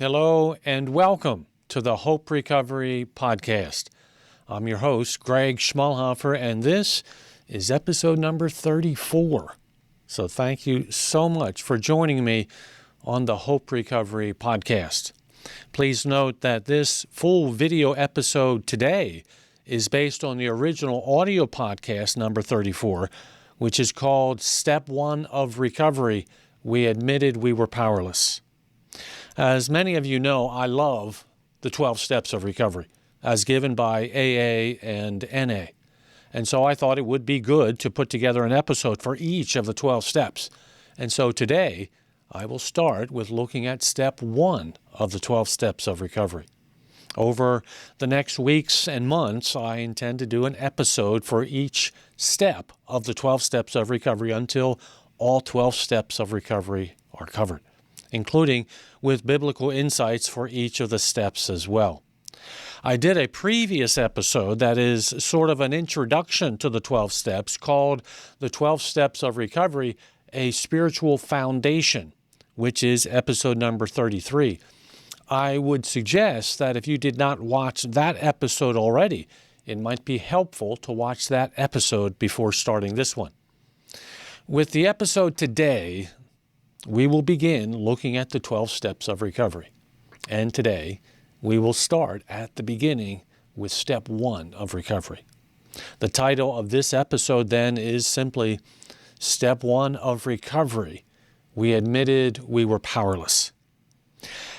Hello and welcome to the Hope Recovery Podcast. I'm your host, Greg Schmalhofer, and this is episode number 34. So thank you so much for joining me on the Hope Recovery Podcast. Please note that this full video episode today is based on the original audio podcast number 34, which is called Step 1 of Recovery. We admitted we were powerless. As many of you know, I love the 12 steps of recovery as given by AA and NA. And so I thought it would be good to put together an episode for each of the 12 steps. And so today, I will start with looking at step 1 of the 12 steps of recovery. Over the next weeks and months, I intend to do an episode for each step of the 12 steps of recovery until all 12 steps of recovery are covered, including with biblical insights for each of the steps as well. I did a previous episode that is sort of an introduction to the 12 steps called The 12 Steps of Recovery, a Spiritual Foundation, which is episode number 33. I would suggest that if you did not watch that episode already, it might be helpful to watch that episode before starting this one. With the episode today, we will begin looking at the 12 steps of recovery. And today, we will start at the beginning with step 1 of recovery. The title of this episode then is simply Step 1 of Recovery. We admitted we were powerless.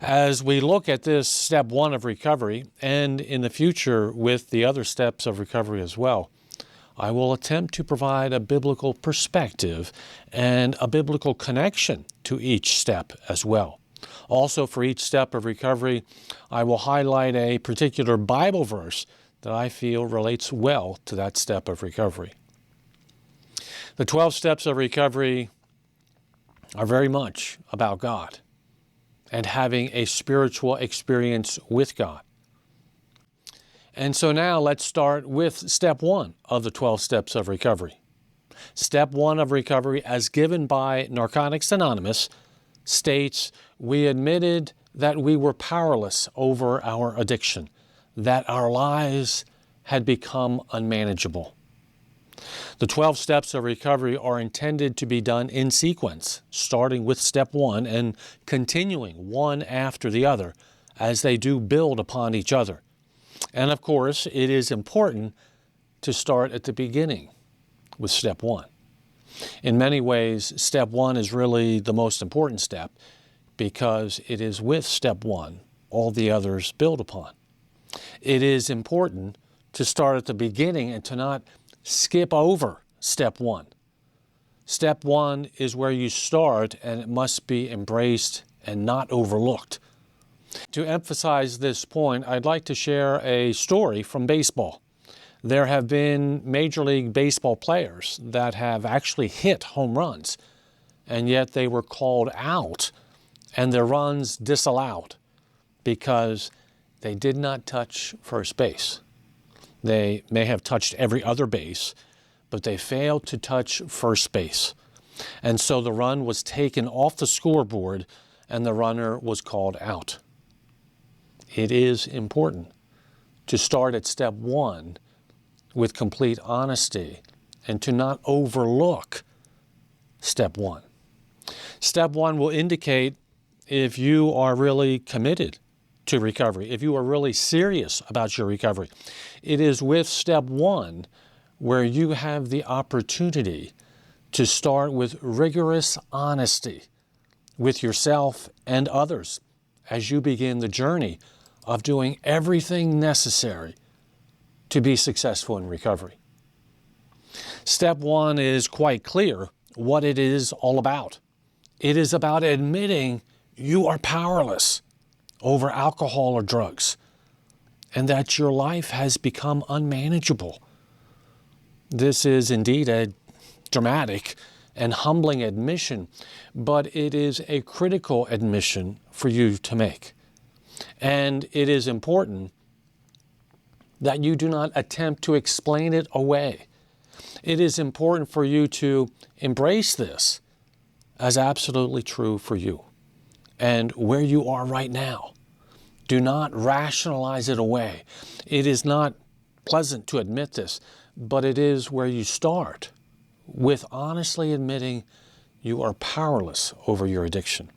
As we look at this step 1 of recovery, and in the future with the other steps of recovery as well, I will attempt to provide a biblical perspective and a biblical connection to each step as well. Also, for each step of recovery, I will highlight a particular Bible verse that I feel relates well to that step of recovery. The 12 steps of recovery are very much about God and having a spiritual experience with God. And so now let's start with step 1 of the 12 steps of recovery. Step 1 of recovery, as given by Narcotics Anonymous, states, we admitted that we were powerless over our addiction, that our lives had become unmanageable. The 12 steps of recovery are intended to be done in sequence, starting with step 1 and continuing one after the other as they do build upon each other. And of course, it is important to start at the beginning with step 1. In many ways, step 1 is really the most important step because it is with step 1 all the others build upon. It is important to start at the beginning and to not skip over step 1. Step 1 is where you start, and it must be embraced and not overlooked. To emphasize this point, I'd like to share a story from baseball. There have been Major League Baseball players that have actually hit home runs, and yet they were called out and their runs disallowed because they did not touch first base. They may have touched every other base, but they failed to touch first base. And so the run was taken off the scoreboard and the runner was called out. It is important to start at step 1 with complete honesty and to not overlook step 1. Step 1 will indicate if you are really committed to recovery, if you are really serious about your recovery. It is with step 1 where you have the opportunity to start with rigorous honesty with yourself and others as you begin the journey of doing everything necessary to be successful in recovery. Step 1 is quite clear what it is all about. It is about admitting you are powerless over alcohol or drugs and that your life has become unmanageable. This is indeed a dramatic and humbling admission, but it is a critical admission for you to make. And it is important that you do not attempt to explain it away. It is important for you to embrace this as absolutely true for you and where you are right now. Do not rationalize it away. It is not pleasant to admit this, but it is where you start with honestly admitting you are powerless over your addiction.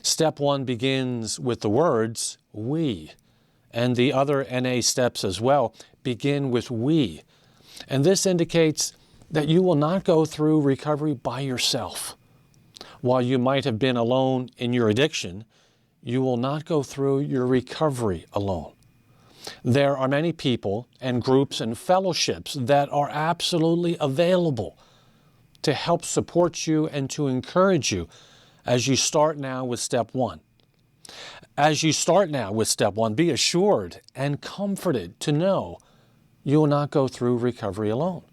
Step 1 begins with the words, we, and the other NA steps as well begin with we. And this indicates that you will not go through recovery by yourself. While you might have been alone in your addiction, you will not go through your recovery alone. There are many people and groups and fellowships that are absolutely available to help support you and to encourage you as you start now with step 1. As you start now with step 1, be assured and comforted to know you will not go through recovery alone.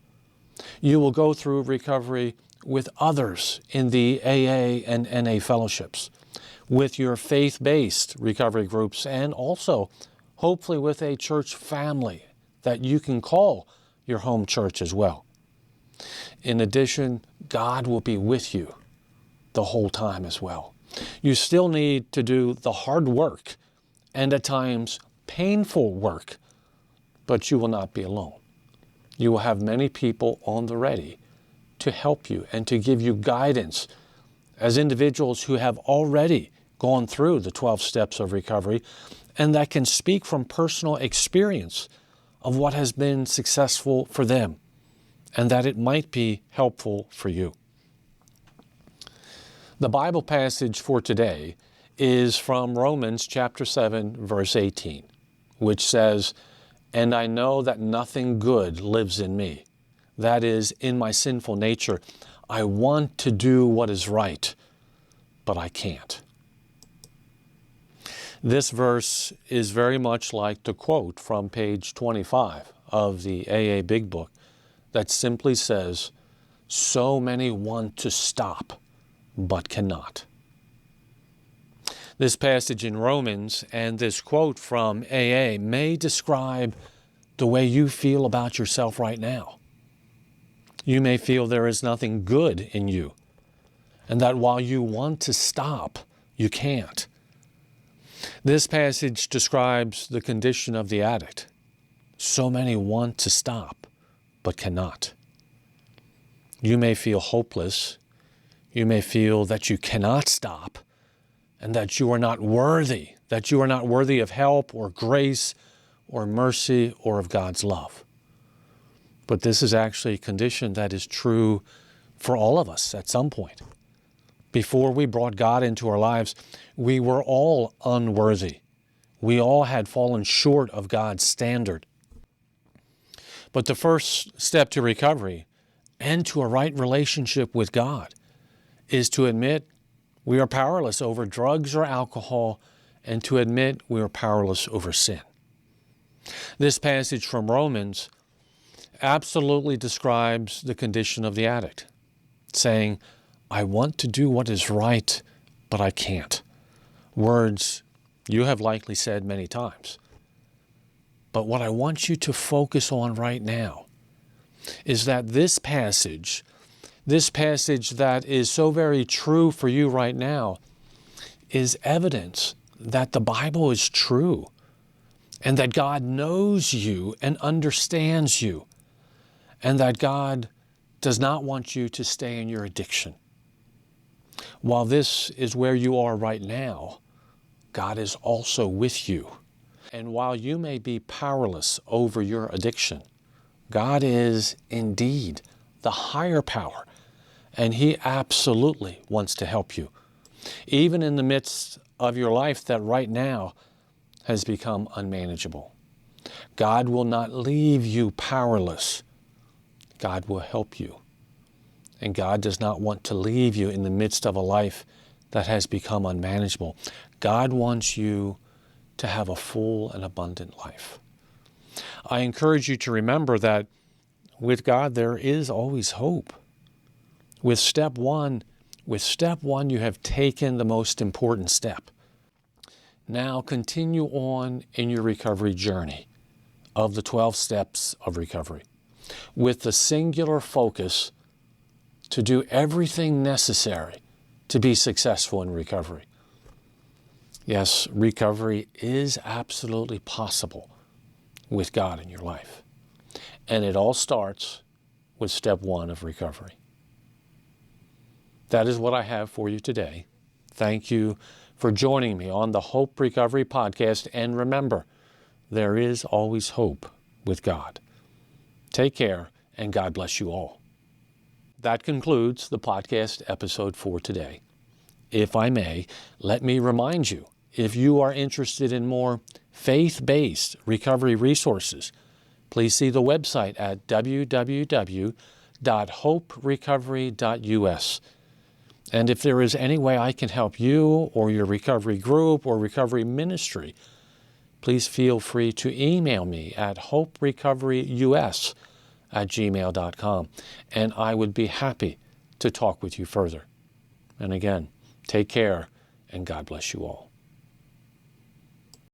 You will go through recovery with others in the AA and NA fellowships, with your faith-based recovery groups, and also hopefully with a church family that you can call your home church as well. In addition, God will be with you the whole time as well. You still need to do the hard work and at times painful work, but you will not be alone. You will have many people on the ready to help you and to give you guidance as individuals who have already gone through the 12 steps of recovery and that can speak from personal experience of what has been successful for them and that it might be helpful for you. The Bible passage for today is from Romans chapter 7, verse 18, which says, "And I know that nothing good lives in me. That is, in my sinful nature. I want to do what is right, but I can't." This verse is very much like the quote from page 25 of the AA Big Book that simply says, "So many want to stop, but cannot." This passage in Romans and this quote from AA may describe the way you feel about yourself right now. You may feel there is nothing good in you, and that while you want to stop, you can't. This passage describes the condition of the addict. So many want to stop, but cannot. You may feel hopeless. You may feel that you cannot stop and that you are not worthy of help or grace or mercy or of God's love. But this is actually a condition that is true for all of us at some point. Before we brought God into our lives, we were all unworthy. We all had fallen short of God's standard. But the first step to recovery and to a right relationship with God is to admit we are powerless over drugs or alcohol and to admit we are powerless over sin. This passage from Romans absolutely describes the condition of the addict, saying, "I want to do what is right, but I can't." Words you have likely said many times. But what I want you to focus on right now is that this passage that is so very true for you right now, is evidence that the Bible is true and that God knows you and understands you, and that God does not want you to stay in your addiction. While this is where you are right now, God is also with you. And while you may be powerless over your addiction, God is indeed the higher power, and He absolutely wants to help you, even in the midst of your life that right now has become unmanageable. God will not leave you powerless. God will help you. And God does not want to leave you in the midst of a life that has become unmanageable. God wants you to have a full and abundant life. I encourage you to remember that with God there is always hope. With step one, you have taken the most important step. Now continue on in your recovery journey of the 12 steps of recovery with the singular focus to do everything necessary to be successful in recovery. Yes, recovery is absolutely possible with God in your life. And it all starts with step one of recovery. That is what I have for you today. Thank you for joining me on the Hope Recovery Podcast. And remember, there is always hope with God. Take care, and God bless you all. That concludes the podcast episode for today. If I may, let me remind you, if you are interested in more faith-based recovery resources, please see the website at www.HopeRecoveryUs. And if there is any way I can help you or your recovery group or recovery ministry, please feel free to email me at HopeRecoveryUs@gmail.com, and I would be happy to talk with you further. And again, take care, and God bless you all.